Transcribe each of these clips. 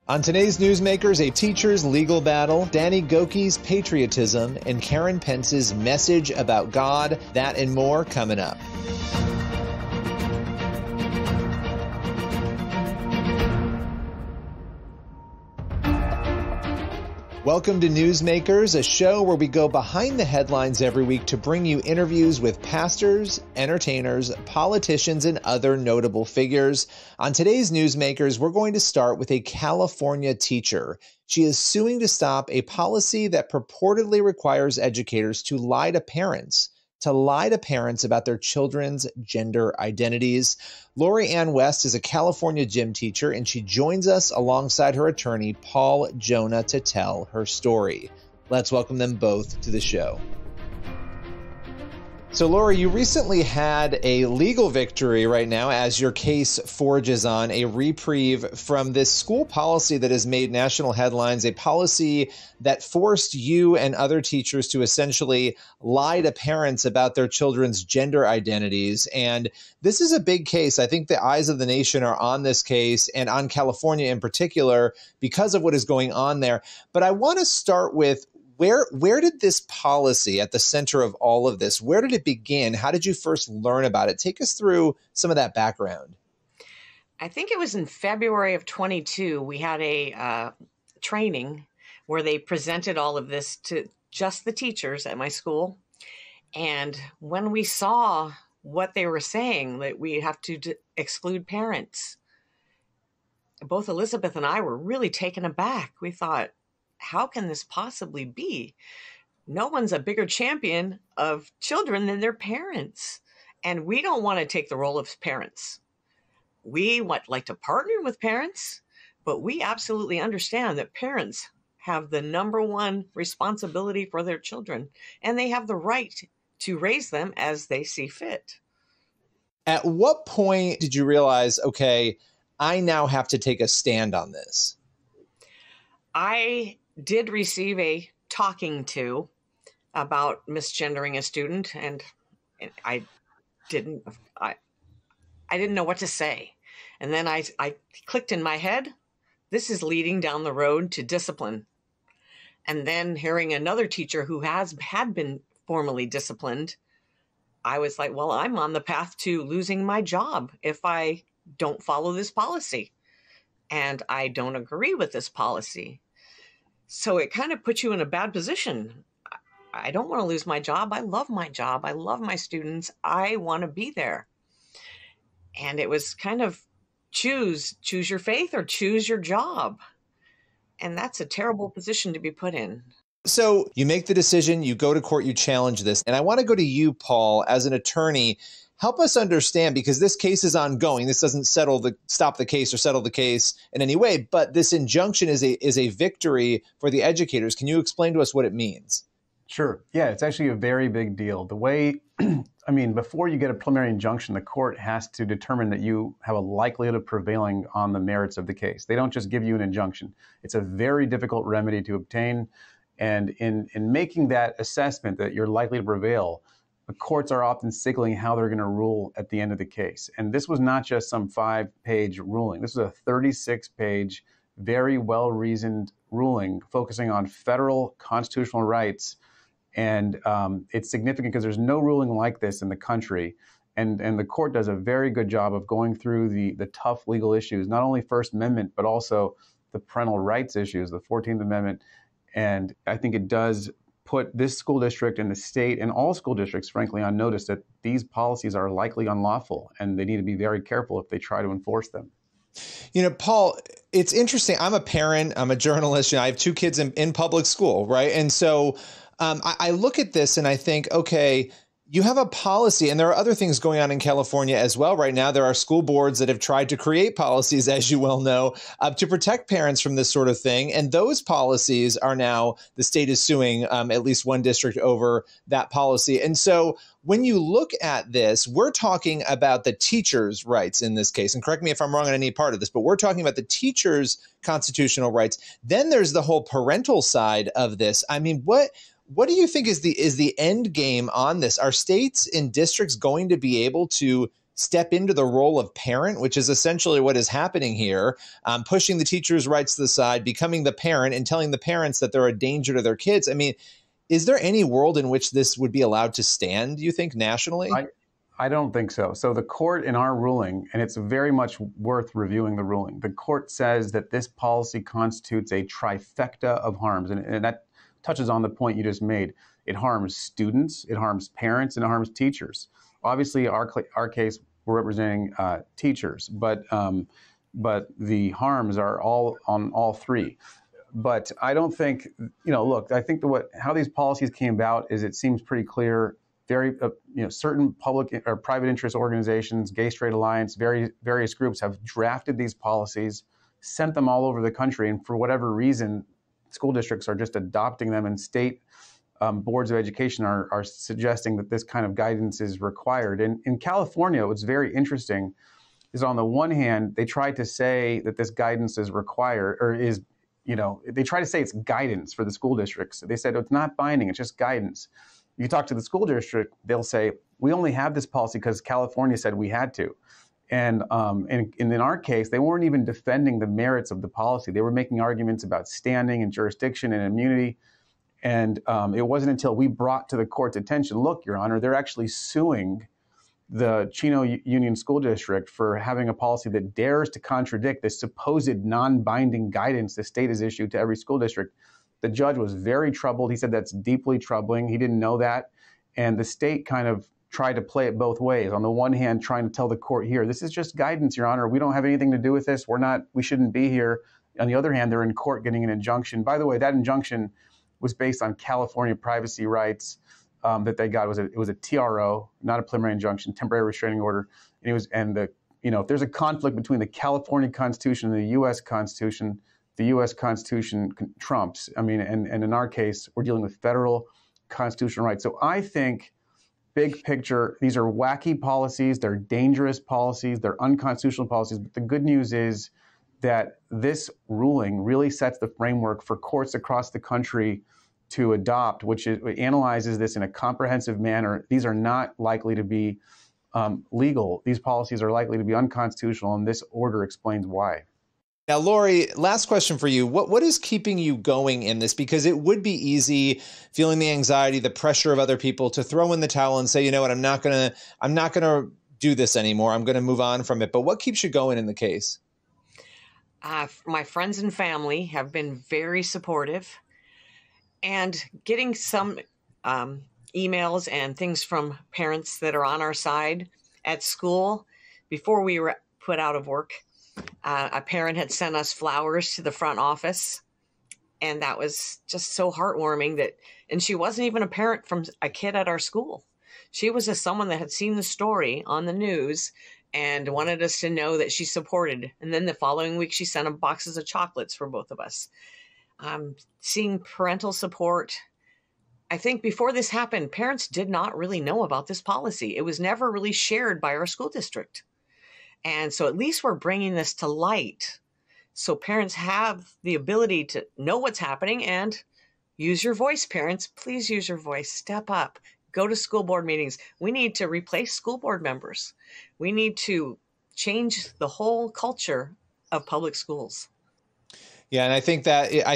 On today's Newsmakers, a teacher's legal battle, Danny Gokey's patriotism, and Karen Pence's message about God. That and more coming up. Welcome to Newsmakers, a show where we go behind the headlines every week to bring you interviews with pastors, entertainers, politicians, and other notable figures. On today's Newsmakers, we're going to start with a California teacher. She is suing to stop a policy that purportedly requires educators to lie to parents about their children's gender identities. Lori Ann West is a California gym teacher, and she joins us alongside her attorney, Paul Jonah, to tell her story. Let's welcome them both to the show. So, Lori, you recently had a legal victory right now as your case forges on, a reprieve from this school policy that has made national headlines, a policy that forced you and other teachers to essentially lie to parents about their children's gender identities. And this is a big case. I think the eyes of the nation are on this case and on California in particular because of what is going on there. But I want to start with where did this policy at the center of all of this, where did it begin? How did you first learn about it? Take us through some of that background. I think it was in February of 22. We had a training where they presented all of this to just the teachers at my school. And when we saw what they were saying, that we have to exclude parents, both Elizabeth and I were really taken aback. We thought, how can this possibly be? No one's a bigger champion of children than their parents. And we don't want to take the role of parents. We like to partner with parents, but we absolutely understand that parents have the number one responsibility for their children, and they have the right to raise them as they see fit. At what point did you realize, okay, I now have to take a stand on this? I did receive a talking to about misgendering a student, and I didn't know what to say. And then I clicked in my head, this is leading down the road to discipline. And then hearing another teacher who had been formally disciplined, I was like, well, I'm on the path to losing my job if I don't follow this policy. And I don't agree with this policy. So it kind of puts you in a bad position. I don't want to lose my job. I love my job. I love my students. I want to be there. And it was kind of choose your faith or choose your job. And that's a terrible position to be put in. So you make the decision, you go to court, you challenge this. And I want to go to you, Paul, as an attorney. Help us understand, because this case is ongoing. This doesn't stop the case or settle the case in any way, but this injunction is a victory for the educators. Can you explain to us what it means? Sure. Yeah, it's actually a very big deal. The way, before you get a preliminary injunction, the court has to determine that you have a likelihood of prevailing on the merits of the case. They don't just give you an injunction. It's a very difficult remedy to obtain. And in making that assessment that you're likely to prevail, the courts are often signaling how they're going to rule at the end of the case. And this was not just some 5-page ruling. This was a 36-page, very well-reasoned ruling focusing on federal constitutional rights. And it's significant because there's no ruling like this in the country. And the court does a very good job of going through the tough legal issues, not only First Amendment, but also the parental rights issues, the 14th Amendment. And I think it does put this school district and the state and all school districts, frankly, on notice that these policies are likely unlawful and they need to be very careful if they try to enforce them. You know, Paul, it's interesting. I'm a parent. I'm a journalist. I have 2 kids in public school, right? And so I look at this and I think, okay, you have a policy, and there are other things going on in California as well right now. There are school boards that have tried to create policies, as you well know, to protect parents from this sort of thing. And those policies are now, the state is suing at least one district over that policy. And so when you look at this, we're talking about the teachers' rights in this case. And correct me if I'm wrong on any part of this, but we're talking about the teachers' constitutional rights. Then there's the whole parental side of this. I mean, what do you think is the end game on this? Are states and districts going to be able to step into the role of parent, which is essentially what is happening here, pushing the teachers' rights to the side, becoming the parent and telling the parents that they're a danger to their kids. I mean, is there any world in which this would be allowed to stand, do you think, nationally? I don't think so. So the court in our ruling, and it's very much worth reviewing the ruling, the court says that this policy constitutes a trifecta of harms. And that touches on the point you just made. It harms students, it harms parents, and it harms teachers. Obviously, our case, we're representing teachers, but the harms are all on all three. But I don't think, look, I think how these policies came about is it seems pretty clear. Certain public or private interest organizations, Gay Straight Alliance, various groups have drafted these policies, sent them all over the country, and for whatever reason, school districts are just adopting them, and state boards of education are suggesting that this kind of guidance is required. And in California, what's very interesting is, on the one hand, they tried to say that this guidance is required, or is, they try to say it's guidance for the school districts. They said it's not binding, it's just guidance. You talk to the school district, they'll say, we only have this policy because California said we had to. And in our case, they weren't even defending the merits of the policy. They were making arguments about standing and jurisdiction and immunity. And it wasn't until we brought to the court's attention, look, Your Honor, they're actually suing the Chino Union School District for having a policy that dares to contradict this supposed non-binding guidance the state has issued to every school district. The judge was very troubled. He said that's deeply troubling. He didn't know that. And the state kind of tried to play it both ways. On the one hand, trying to tell the court here, this is just guidance, Your Honor. We don't have anything to do with this. We shouldn't be here. On the other hand, they're in court getting an injunction. By the way, that injunction was based on California privacy rights that they got. It was a TRO, not a preliminary injunction, temporary restraining order. And if there's a conflict between the California Constitution and the U.S. Constitution, the U.S. Constitution trumps. And in our case, we're dealing with federal constitutional rights. So I think, big picture, these are wacky policies. They're dangerous policies. They're unconstitutional policies. But the good news is that this ruling really sets the framework for courts across the country to adopt, it analyzes this in a comprehensive manner. These are not likely to be legal. These policies are likely to be unconstitutional, and this order explains why. Now, Lori, last question for you. What is keeping you going in this? Because it would be easy, feeling the anxiety, the pressure of other people, to throw in the towel and say, you know what, I'm not gonna do this anymore. I'm gonna move on from it. But what keeps you going in the case? My friends and family have been very supportive, and getting some emails and things from parents that are on our side at school. Before we were put out of work, a parent had sent us flowers to the front office, and that was just so heartwarming. And she wasn't even a parent from a kid at our school. She was just someone that had seen the story on the news and wanted us to know that she supported. And then the following week, she sent them boxes of chocolates for both of us. Seeing parental support. I think before this happened, parents did not really know about this policy. It was never really shared by our school district. And so at least we're bringing this to light, so parents have the ability to know what's happening and use your voice, parents. Please use your voice. Step up. Go to school board meetings. We need to replace school board members. We need to change the whole culture of public schools. Yeah, and I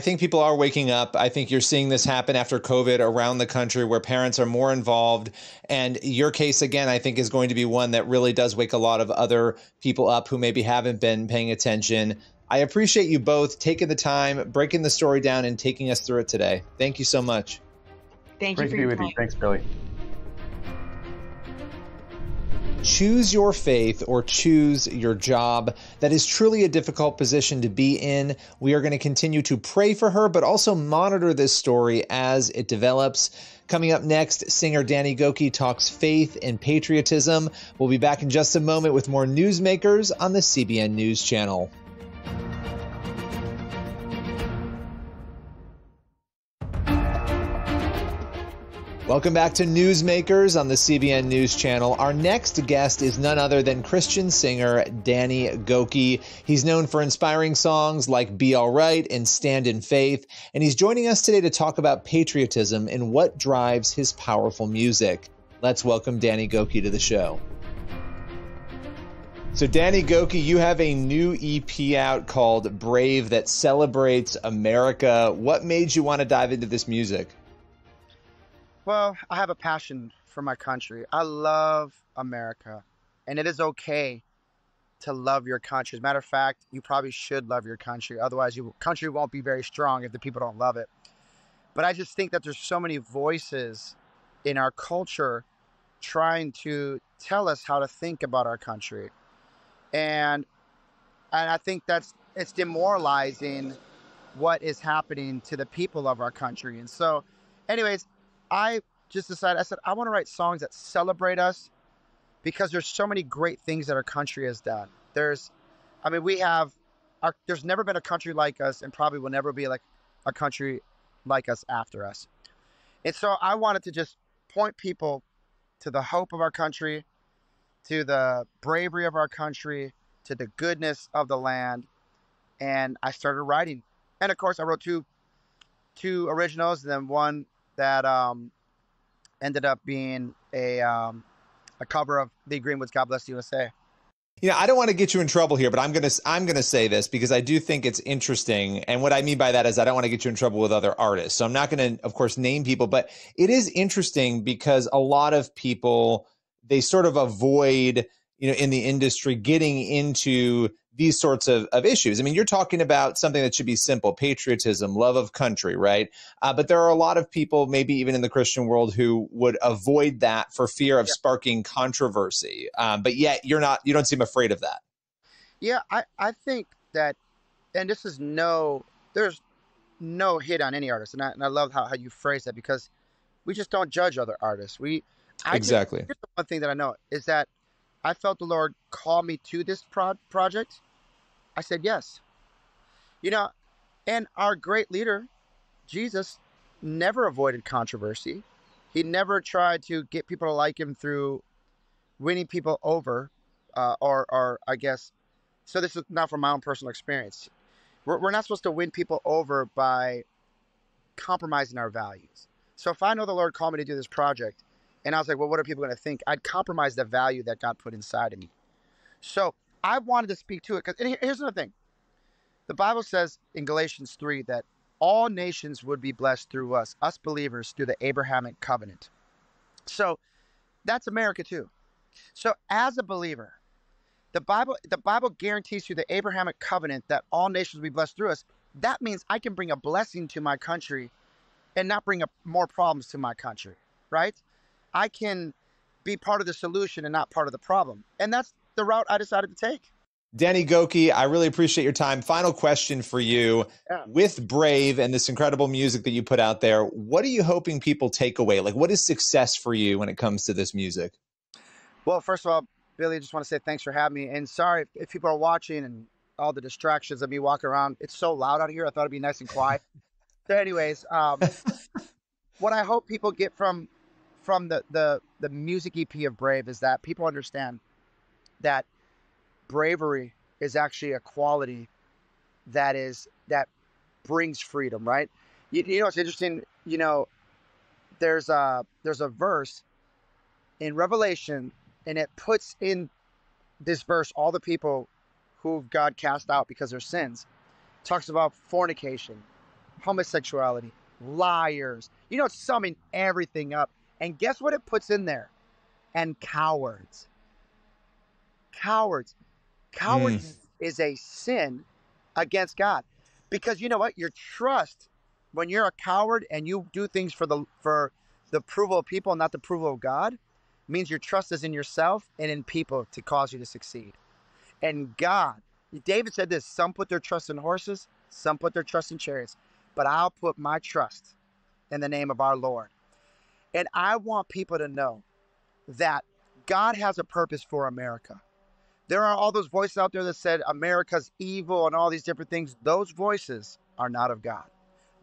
think people are waking up. I think you're seeing this happen after COVID around the country, where parents are more involved. And your case, again, I think is going to be one that really does wake a lot of other people up who maybe haven't been paying attention. I appreciate you both taking the time, breaking the story down, and taking us through it today. Thank you so much. Thank you for your time. Great to be with you. Thanks, Billy. Choose your faith or choose your job. That is truly a difficult position to be in. We are going to continue to pray for her, but also monitor this story as it develops. Coming up next, singer Danny Gokey talks faith and patriotism. We'll be back in just a moment with more Newsmakers on the CBN News Channel. Welcome back to Newsmakers on the CBN News Channel. Our next guest is none other than Christian singer Danny Gokey. He's known for inspiring songs like Be All Right and Stand in Faith, and he's joining us today to talk about patriotism and what drives his powerful music. Let's welcome Danny Gokey to the show. So Danny Gokey, you have a new EP out called Brave that celebrates America. What made you want to dive into this music? Well, I have a passion for my country. I love America, and it is okay to love your country. As a matter of fact, you probably should love your country. Otherwise, your country won't be very strong if the people don't love it. But I just think that there's so many voices in our culture trying to tell us how to think about our country. And I think it's demoralizing what is happening to the people of our country. And so, anyways, I just decided, I said, I want to write songs that celebrate us because there's so many great things that our country has done. There's never been a country like us, and probably will never be like a country like us after us. And so I wanted to just point people to the hope of our country, to the bravery of our country, to the goodness of the land. And I started writing. And of course, I wrote two originals, and then one that ended up being a cover of the Greenwood's "God Bless the USA." I don't want to get you in trouble here, but I'm gonna say this because I do think it's interesting. And what I mean by that is I don't want to get you in trouble with other artists. So I'm not going to, of course, name people, but it is interesting because a lot of people, they sort of avoid, in the industry getting into these sorts of issues. I mean, you're talking about something that should be simple: patriotism, love of country, right? But there are a lot of people, maybe even in the Christian world, who would avoid that for fear of sparking controversy. But yet you don't seem afraid of that. Yeah, I think that, and there's no hit on any artist. And I love how you phrase that, because we just don't judge other artists. Exactly. Here's the one thing that I know is that I felt the Lord call me to this project. I said yes. And our great leader, Jesus, never avoided controversy. He never tried to get people to like him through winning people over, or I guess. So this is not from my own personal experience. We're not supposed to win people over by compromising our values. So if I know the Lord called me to do this project, and I was like, well, what are people going to think? I'd compromise the value that God put inside of me. So I wanted to speak to it. And here's another thing. The Bible says in Galatians 3 that all nations would be blessed through us believers, through the Abrahamic covenant. So that's America too. So as a believer, the Bible guarantees through the Abrahamic covenant that all nations will be blessed through us. That means I can bring a blessing to my country and not bring up more problems to my country, right? I can be part of the solution and not part of the problem. And that's the route I decided to take. Danny Gokey, I really appreciate your time. Final question for you. Yeah. With Brave and this incredible music that you put out there, what are you hoping people take away? Like, what is success for you when it comes to this music? Well, first of all, Billy, I just want to say thanks for having me. And sorry if people are watching and all the distractions of me walking around. It's so loud out here. I thought it'd be nice and quiet. So anyways, what I hope people get from the music EP of Brave is that people understand that bravery is actually a quality that brings freedom, right? It's interesting, there's a verse in Revelation, and it puts in this verse all the people who God cast out because of their sins. It talks about fornication, homosexuality, liars. It's summing everything up. And guess what it puts in there? And cowards. Cowards is a sin against God. Because you know what? Your trust, when you're a coward and you do things for the approval of people and not the approval of God, means your trust is in yourself and in people to cause you to succeed. And God, David said this: some put their trust in horses, some put their trust in chariots, but I'll put my trust in the name of our Lord. And I want people to know that God has a purpose for America. There are all those voices out there that said America's evil and all these different things. Those voices are not of God.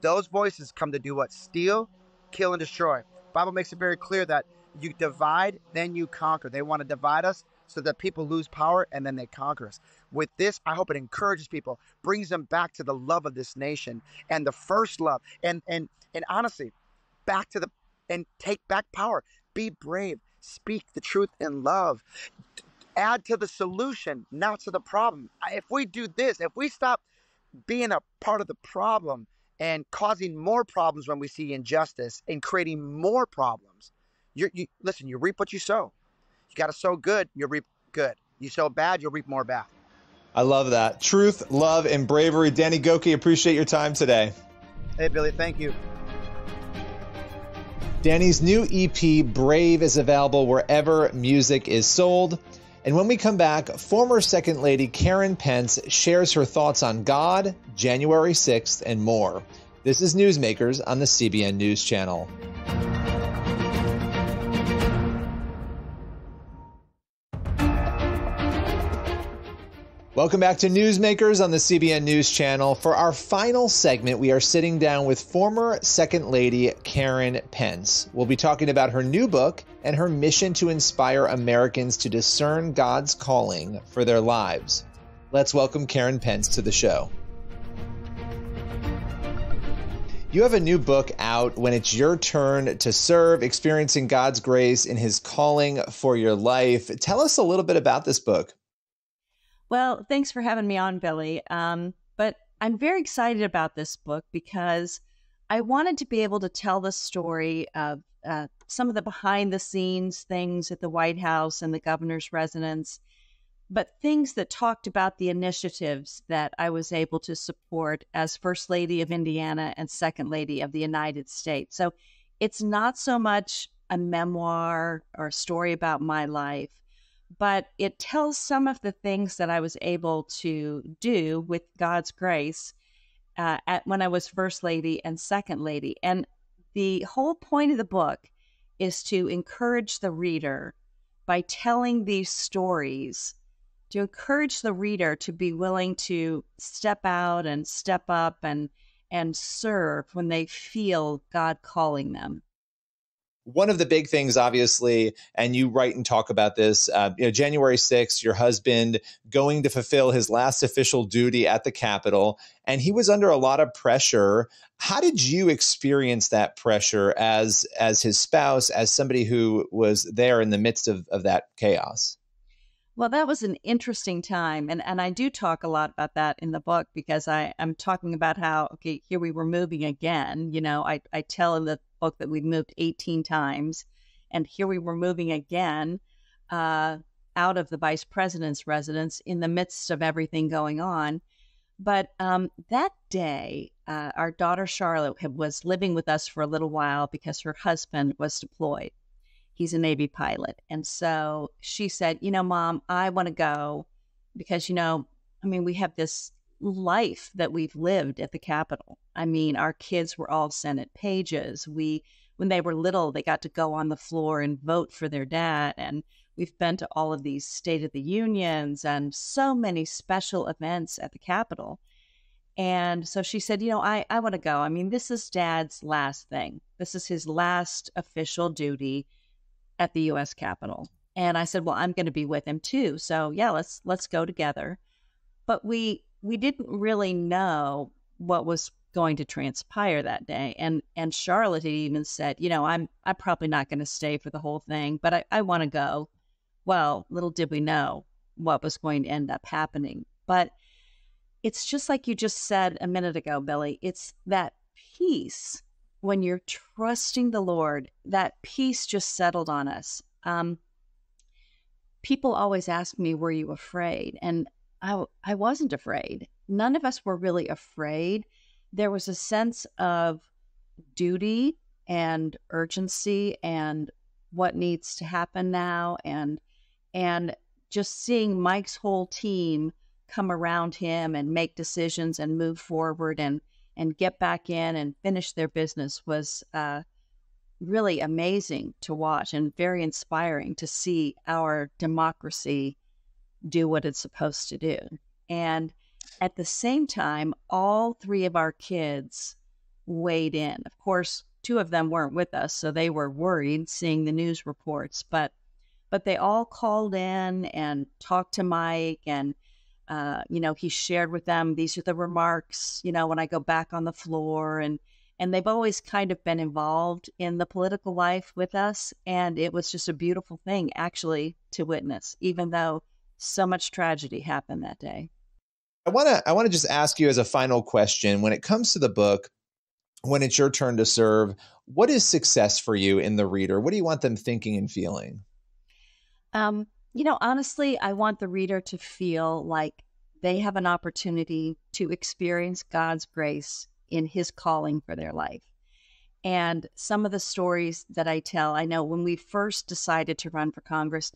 Those voices come to do what? Steal, kill, and destroy. The Bible makes it very clear that you divide, then you conquer. They want to divide us so that people lose power and then they conquer us. With this, I hope it encourages people, brings them back to the love of this nation and the first love. And honestly, and take back power. Be brave. Speak the truth in love. add to the solution, not to the problem. If we do this, if we stop being a part of the problem and causing more problems when we see injustice and creating more problems, listen, you reap what you sow. You got to sow good, you reap good. You sow bad, you'll reap more bad. I love that. Truth, love, and bravery. Danny Gokey, appreciate your time today. Hey, Billy, thank you. Danny's new EP, Brave, is available wherever music is sold. And when we come back, former Second Lady Karen Pence shares her thoughts on God, January 6th, and more. This is Newsmakers on the CBN News Channel. Welcome back to Newsmakers on the CBN News Channel. For our final segment, we are sitting down with former Second Lady Karen Pence. We'll be talking about her new book and her mission to inspire Americans to discern God's calling for their lives. Let's welcome Karen Pence to the show. You have a new book out, When It's Your Turn to Serve, Experiencing God's Grace in His Calling for Your Life. Tell us a little bit about this book. Well, thanks for having me on, Billy. But I'm very excited about this book because I wanted to be able to tell the story of some of the behind-the-scenes things at the White House and the governor's residence, but things that talked about the initiatives that I was able to support as First Lady of Indiana and Second Lady of the United States. So it's not so much a memoir or a story about my life, but it tells some of the things that I was able to do with God's grace when I was First Lady and Second Lady. And the whole point of the book is to encourage the reader by telling these stories, to encourage the reader to be willing to step out and step up and serve when they feel God calling them. One of the big things, obviously, and you write and talk about this, January 6th, your husband going to fulfill his last official duty at the Capitol, and he was under a lot of pressure. How did you experience that pressure as his spouse, as somebody who was there in the midst of that chaos? Well, that was an interesting time. And I do talk a lot about that in the book because I'm talking about how, okay, here we were moving again. I tell in the book that we'd moved 18 times. And here we were moving again out of the vice president's residence in the midst of everything going on. But that day, our daughter Charlotte was living with us for a little while because her husband was deployed. He's a Navy pilot. And so she said, Mom, I want to go because, we have this life that we've lived at the Capitol. Our kids were all Senate pages. When they were little, they got to go on the floor and vote for their dad. And we've been to all of these State of the Unions and so many special events at the Capitol. And so she said, I want to go. This is Dad's last thing. This is his last official duty at the U.S. Capitol. And I said, well, I'm going to be with him too. So yeah, let's go together. But we didn't really know what was going to transpire that day. And Charlotte had even said, I'm probably not going to stay for the whole thing, but I want to go. Well, little did we know what was going to end up happening. But it's just like you just said a minute ago, Billy. It's that peace. When you're trusting the Lord, that peace just settled on us. People always ask me, were you afraid? And I wasn't afraid. None of us were really afraid. There was a sense of duty and urgency and what needs to happen now. And just seeing Mike's whole team come around him and make decisions and move forward and get back in and finish their business was really amazing to watch and very inspiring to see our democracy do what it's supposed to do. And at the same time, all three of our kids weighed in. Of course, two of them weren't with us, so they were worried seeing the news reports, but they all called in and talked to Mike and he shared with them, these are the remarks, when I go back on the floor. And they've always kind of been involved in the political life with us. And it was just a beautiful thing, actually, to witness, even though so much tragedy happened that day. I want to just ask you as a final question, when it comes to the book, when it's your turn to serve, what is success for you in the reader? What do you want them thinking and feeling? Honestly, I want the reader to feel like they have an opportunity to experience God's grace in his calling for their life. And some of the stories that I tell, I know when we first decided to run for Congress,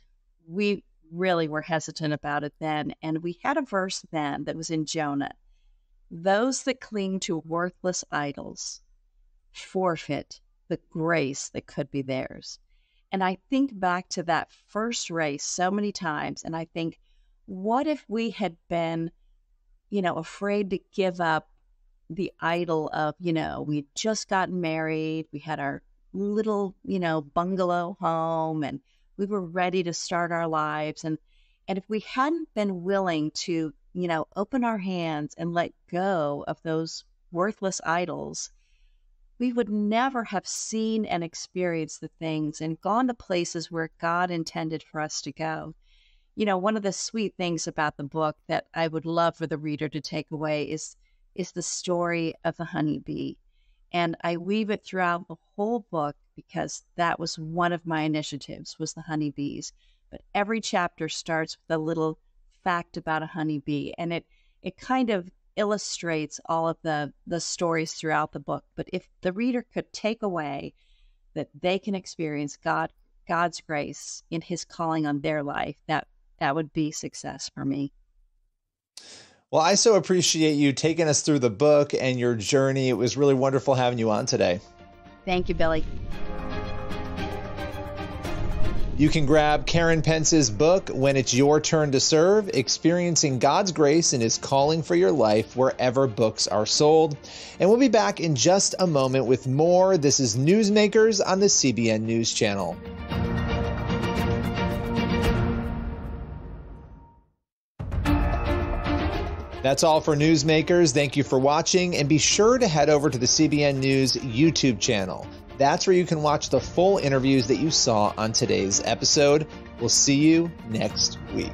we really were hesitant about it then. And we had a verse then that was in Jonah. Those that cling to worthless idols forfeit the grace that could be theirs. And I think back to that first race so many times, and I think, what if we had been, afraid to give up the idol of, we'd just gotten married, we had our little, bungalow home, and we were ready to start our lives. And if we hadn't been willing to, open our hands and let go of those worthless idols, we would never have seen and experienced the things and gone to places where God intended for us to go. One of the sweet things about the book that I would love for the reader to take away is the story of the honeybee. And I weave it throughout the whole book because that was one of my initiatives, was the honeybees. But every chapter starts with a little fact about a honeybee, and it kind of illustrates all of the stories throughout the book. But if the reader could take away that they can experience God's grace in his calling on their life, that would be success for me. Well, I so appreciate you taking us through the book and your journey. It was really wonderful having you on today. Thank you, Billy. You can grab Karen Pence's book, When It's Your Turn to Serve, Experiencing God's Grace and His Calling for Your Life, wherever books are sold. And we'll be back in just a moment with more. This is Newsmakers on the CBN News Channel. That's all for Newsmakers. Thank you for watching, and be sure to head over to the CBN News YouTube channel. That's where you can watch the full interviews that you saw on today's episode. We'll see you next week.